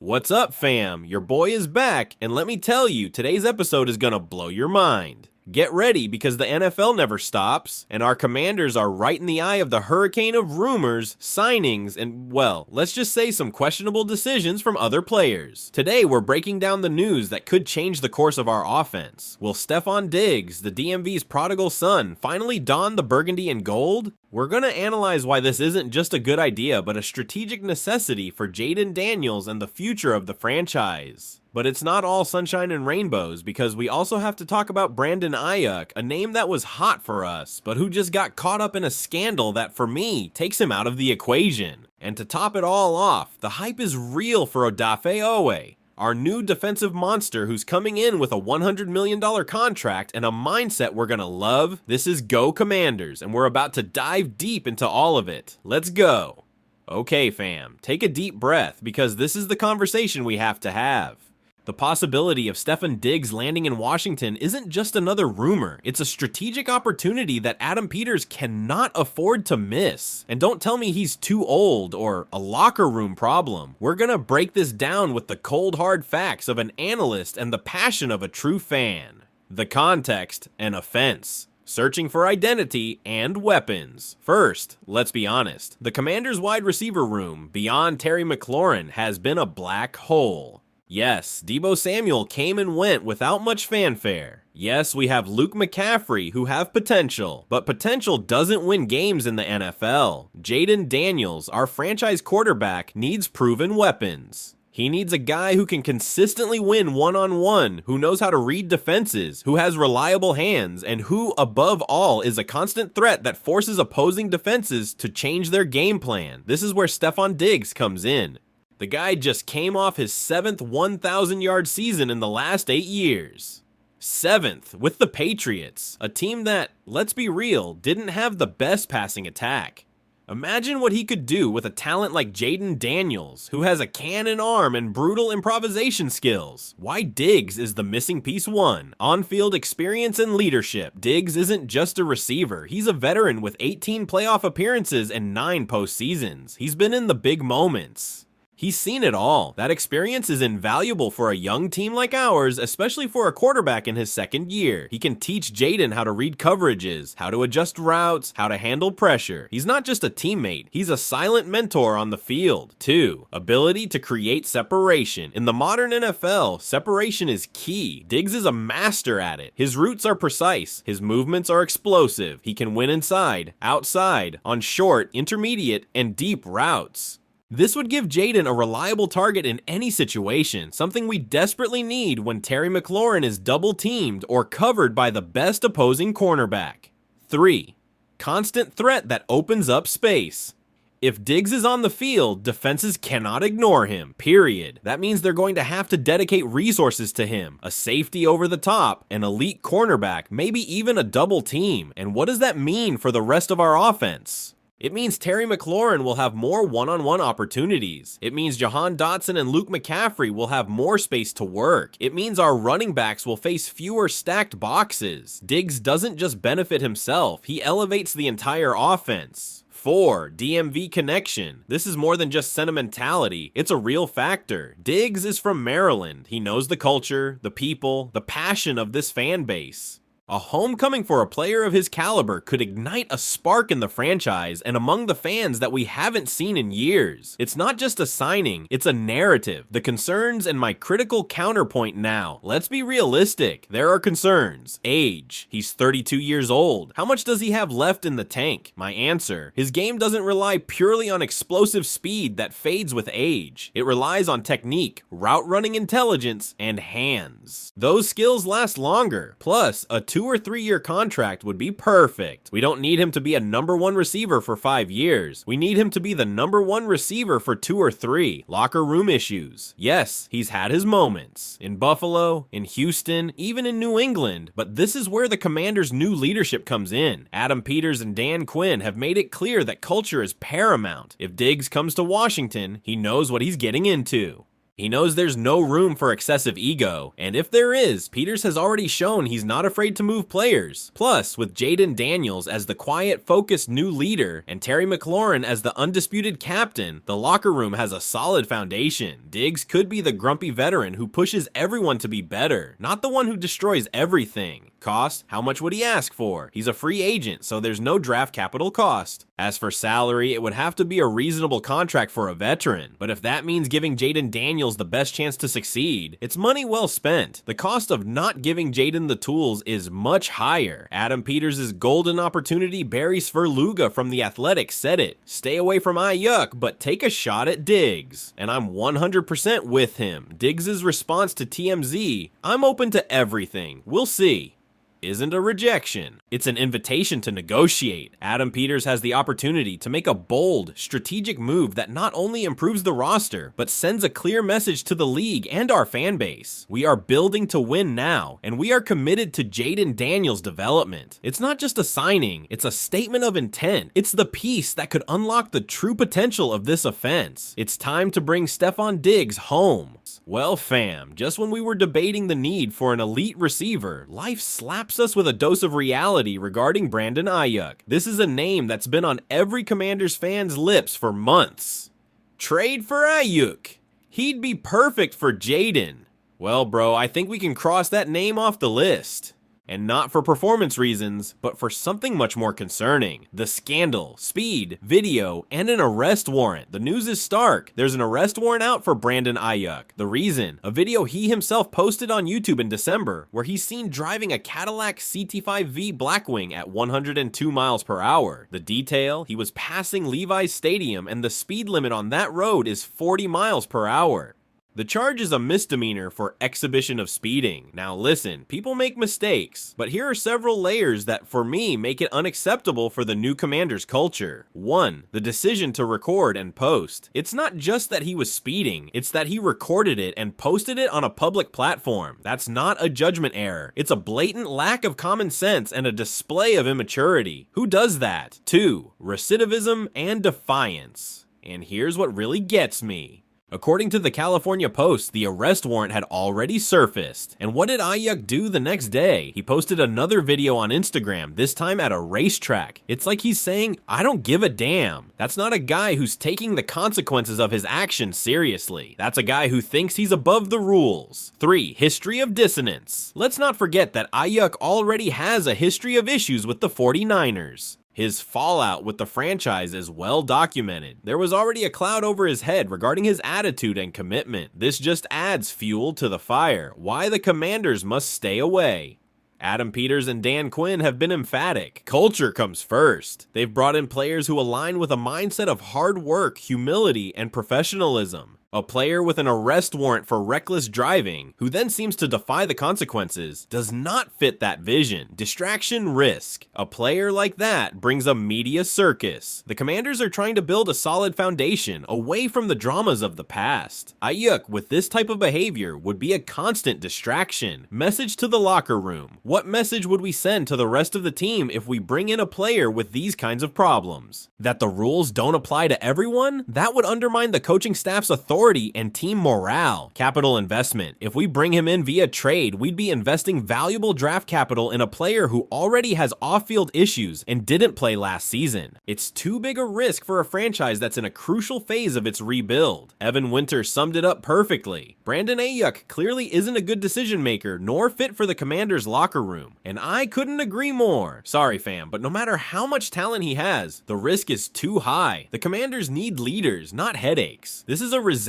What's up, fam? Your boy is back, and let me tell you, today's episode is gonna blow your mind. Get ready, because the NFL never stops, and our Commanders are right in the eye of the hurricane of rumors, signings, and, well, let's just say some questionable decisions from other players. Today, we're breaking down the news that could change the course of our offense. Will Stefon Diggs, the DMV's prodigal son, finally don the burgundy and gold? We're gonna analyze why this isn't just a good idea, but a strategic necessity for Jayden Daniels and the future of the franchise. But it's not all sunshine and rainbows, because we also have to talk about Brandon AYIUK, a name that was hot for us, but who just got caught up in a scandal that, for me, takes him out of the equation. And to top it all off, the hype is real for Odafe OWEH, our new defensive monster who's coming in with a $100 million contract and a mindset we're gonna love. This is Go Commanders, and we're about to dive deep into all of it. Let's go. Okay, fam, take a deep breath, because this is the conversation we have to have. The possibility of Stefon Diggs landing in Washington isn't just another rumor, it's a strategic opportunity that Adam Peters cannot afford to miss. And don't tell me he's too old or a locker room problem. We're gonna break this down with the cold hard facts of an analyst and the passion of a true fan. The context and offense. Searching for identity and weapons. First, let's be honest, the Commanders' wide receiver room, beyond Terry McLaurin, has been a black hole. Yes, Deebo Samuel came and went without much fanfare. Yes, we have Luke McCaffrey, who have potential, but potential doesn't win games in the NFL. Jayden Daniels, our franchise quarterback, needs proven weapons. He needs a guy who can consistently win one-on-one, who knows how to read defenses, who has reliable hands, and who, above all, is a constant threat that forces opposing defenses to change their game plan. This is where Stefon Diggs comes in. The guy just came off his 7th 1,000-yard season in the last 8 years. 7th with the Patriots, a team that, let's be real, didn't have the best passing attack. Imagine what he could do with a talent like Jayden Daniels, who has a cannon arm and brutal improvisation skills. Why Diggs is the missing piece one. On-field experience and leadership. Diggs isn't just a receiver, he's a veteran with 18 playoff appearances and 9 postseasons. He's been in the big moments. He's seen it all. That experience is invaluable for a young team like ours, especially for a quarterback in his second year. He can teach Jayden how to read coverages, how to adjust routes, how to handle pressure. He's not just a teammate, he's a silent mentor on the field. 2. Ability to create separation. In the modern NFL, separation is key. Diggs is a master at it. His routes are precise, his movements are explosive. He can win inside, outside, on short, intermediate, and deep routes. This would give Jayden a reliable target in any situation, something we desperately need when Terry McLaurin is double-teamed or covered by the best opposing cornerback. 3. Constant threat that opens up space. If Diggs is on the field, defenses cannot ignore him, period. That means they're going to have to dedicate resources to him, a safety over the top, an elite cornerback, maybe even a double team. And what does that mean for the rest of our offense? It means Terry McLaurin will have more one-on-one opportunities. It means Jahan Dotson and Luke McCaffrey will have more space to work. It means our running backs will face fewer stacked boxes. Diggs doesn't just benefit himself, he elevates the entire offense. 4. DMV connection. This is more than just sentimentality, it's a real factor. Diggs is from Maryland. He knows the culture, the people, the passion of this fan base. A homecoming for a player of his caliber could ignite a spark in the franchise and among the fans that we haven't seen in years. It's not just a signing, it's a narrative. The concerns and my critical counterpoint now. Let's be realistic. There are concerns. Age. He's 32 years old. How much does he have left in the tank? My answer. His game doesn't rely purely on explosive speed that fades with age. It relies on technique, route running intelligence, and hands. Those skills last longer. Plus, a 2 or 3 year contract would be perfect. We don't need him to be a #1 receiver for 5 years. We need him to be the #1 receiver for 2 or 3. Locker room issues. Yes, he's had his moments. In Buffalo, in Houston, even in New England. But this is where the Commanders' new leadership comes in. Adam Peters and Dan Quinn have made it clear that culture is paramount. If Diggs comes to Washington, he knows what he's getting into. He knows there's no room for excessive ego, and if there is, Peters has already shown he's not afraid to move players. Plus, with Jaden Daniels as the quiet, focused new leader, and Terry McLaurin as the undisputed captain, the locker room has a solid foundation. Diggs could be the grumpy veteran who pushes everyone to be better, not the one who destroys everything. Cost? How much would he ask for? He's a free agent, so there's no draft capital cost. As for salary, it would have to be a reasonable contract for a veteran, but if that means giving Jaden Daniels the best chance to succeed, it's money well spent. The cost of not giving Jaden the tools is much higher. Adam Peters' golden opportunity Barry Sverluga from The Athletic said it. Stay away from AYIUK, but take a shot at Diggs. And I'm 100% with him. Diggs' response to TMZ, "I'm open to everything. We'll see," isn't a rejection. It's an invitation to negotiate. Adam Peters has the opportunity to make a bold, strategic move that not only improves the roster, but sends a clear message to the league and our fan base. We are building to win now, and we are committed to Jaden Daniels' development. It's not just a signing, it's a statement of intent. It's the piece that could unlock the true potential of this offense. It's time to bring Stefon Diggs home. Well fam, just when we were debating the need for an elite receiver, life slaps us with a dose of reality regarding Brandon AYIUK. This is a name that's been on every Commanders fan's lips for months. Trade for AYIUK. He'd be perfect for Jaden. Well bro, I think we can cross that name off the list. And not for performance reasons, but for something much more concerning. The scandal, speed, video, and an arrest warrant. The news is stark. There's an arrest warrant out for Brandon AYIUK. The reason? A video he himself posted on YouTube in December, where he's seen driving a Cadillac CT5V Blackwing at 102 miles per hour. The detail? He was passing Levi's Stadium, and the speed limit on that road is 40 miles per hour. The charge is a misdemeanor for exhibition of speeding. Now listen, people make mistakes, but here are several layers that for me make it unacceptable for the new Commanders culture. 1. The decision to record and post. It's not just that he was speeding, it's that he recorded it and posted it on a public platform. That's not a judgment error. It's a blatant lack of common sense and a display of immaturity. Who does that? 2. Recidivism and defiance. And here's what really gets me. According to the California Post, the arrest warrant had already surfaced. And what did AYIUK do the next day? He posted another video on Instagram, this time at a racetrack. It's like he's saying, I don't give a damn. That's not a guy who's taking the consequences of his actions seriously. That's a guy who thinks he's above the rules. 3. History of dissonance. Let's not forget that AYIUK already has a history of issues with the 49ers. His fallout with the franchise is well documented. There was already a cloud over his head regarding his attitude and commitment. This just adds fuel to the fire. Why the Commanders must stay away. Adam Peters and Dan Quinn have been emphatic. Culture comes first. They've brought in players who align with a mindset of hard work, humility, and professionalism. A player with an arrest warrant for reckless driving, who then seems to defy the consequences, does not fit that vision. Distraction, risk. A player like that brings a media circus. The Commanders are trying to build a solid foundation away from the dramas of the past. AYIUK, with this type of behavior, would be a constant distraction. Message to the locker room. What message would we send to the rest of the team if we bring in a player with these kinds of problems? That the rules don't apply to everyone? That would undermine the coaching staff's authority and team morale. Capital investment. If we bring him in via trade, we'd be investing valuable draft capital in a player who already has off-field issues and didn't play last season. It's too big a risk for a franchise that's in a crucial phase of its rebuild. Evan Winter summed it up perfectly. Brandon AYIUK clearly isn't a good decision maker nor fit for the Commanders locker room, and I couldn't agree more. Sorry fam, but no matter how much talent he has, the risk is too high. The Commanders need leaders, not headaches. This is a resounding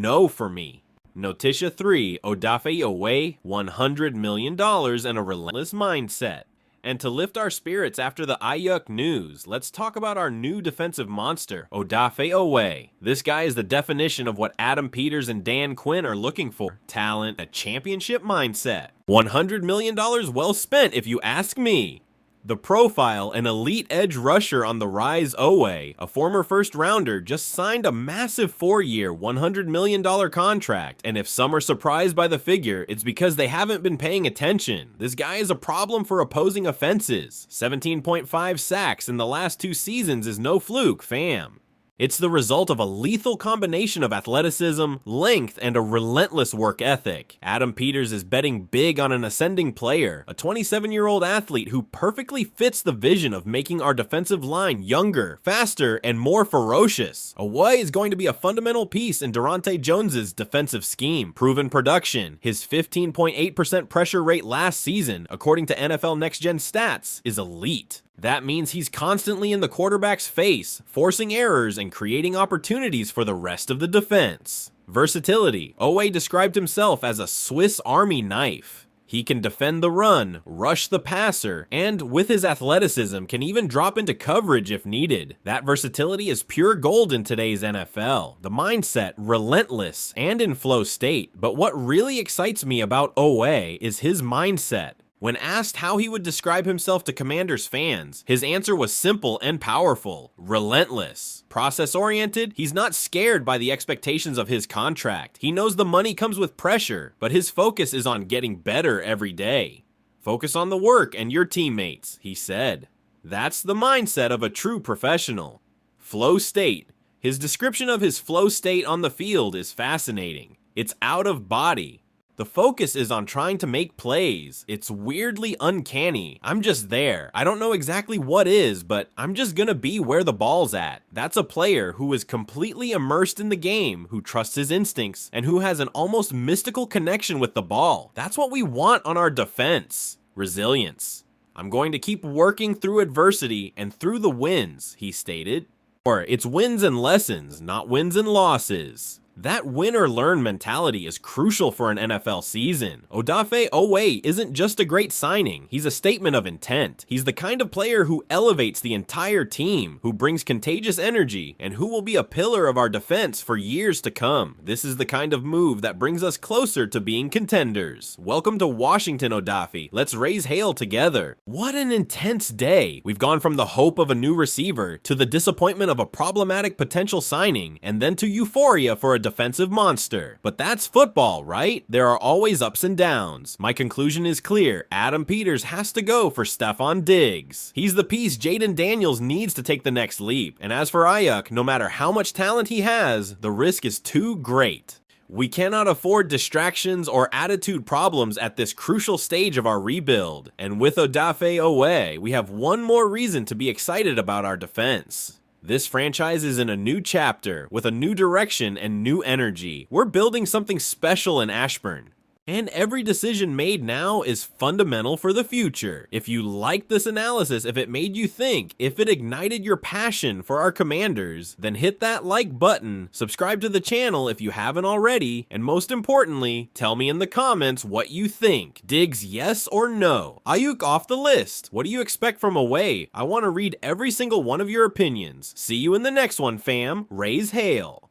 no for me. Notitia 3, Odafe Oweh, $100 million and a relentless mindset. And to lift our spirits after the AYIUK news, let's talk about our new defensive monster, Odafe Oweh. This guy is the definition of what Adam Peters and Dan Quinn are looking for. Talent, a championship mindset. $100 million well spent if you ask me. The profile, an elite edge rusher on the rise OWEH, a former first-rounder, just signed a massive 4-year, $100 million contract, and if some are surprised by the figure, it's because they haven't been paying attention. This guy is a problem for opposing offenses. 17.5 sacks in the last 2 seasons is no fluke, fam. It's the result of a lethal combination of athleticism, length, and a relentless work ethic. Adam Peters is betting big on an ascending player, a 27-year-old athlete who perfectly fits the vision of making our defensive line younger, faster, and more ferocious. OWEH is going to be a fundamental piece in Durante Jones's defensive scheme. Proven production, his 15.8% pressure rate last season, according to NFL Next Gen Stats, is elite. That means he's constantly in the quarterback's face, forcing errors and creating opportunities for the rest of the defense. Versatility. OWEH described himself as a Swiss Army knife. He can defend the run, rush the passer, and with his athleticism can even drop into coverage if needed. That versatility is pure gold in today's NFL. The mindset, relentless and in flow state. But what really excites me about OWEH is his mindset. When asked how he would describe himself to Commanders fans, his answer was simple and powerful: relentless. Process-oriented, he's not scared by the expectations of his contract. He knows the money comes with pressure, but his focus is on getting better every day. Focus on the work and your teammates, he said. That's the mindset of a true professional. Flow state. His description of his flow state on the field is fascinating. It's out of body. The focus is on trying to make plays. It's weirdly uncanny. I'm just there. I don't know exactly what is, but I'm just gonna be where the ball's at. That's a player who is completely immersed in the game, who trusts his instincts, and who has an almost mystical connection with the ball. That's what we want on our defense. Resilience. I'm going to keep working through adversity and through the wins, he stated. Or it's wins and lessons, not wins and losses. That win or learn mentality is crucial for an NFL season. Odafe OWEH isn't just a great signing, he's a statement of intent. He's the kind of player who elevates the entire team, who brings contagious energy, and who will be a pillar of our defense for years to come. This is the kind of move that brings us closer to being contenders. Welcome to Washington, Odafe. Let's raise hail together. What an intense day. We've gone from the hope of a new receiver to the disappointment of a problematic potential signing, and then to euphoria for a defensive monster. But that's football, right? There are always ups and downs. My conclusion is clear. Adam Peters has to go for Stefon Diggs. He's the piece Jaden Daniels needs to take the next leap. And as for AYIUK, no matter how much talent he has, the risk is too great. We cannot afford distractions or attitude problems at this crucial stage of our rebuild. And with Odafe OWEH, we have one more reason to be excited about our defense. This franchise is in a new chapter, with a new direction and new energy. We're building something special in Ashburn. And every decision made now is fundamental for the future. If you liked this analysis, if it made you think, if it ignited your passion for our Commanders, then hit that like button, subscribe to the channel if you haven't already, and most importantly, tell me in the comments what you think. DIGGS yes or no? AYIUK off the list. What do you expect from OWEH? I want to read every single one of your opinions. See you in the next one, fam. Raise hail.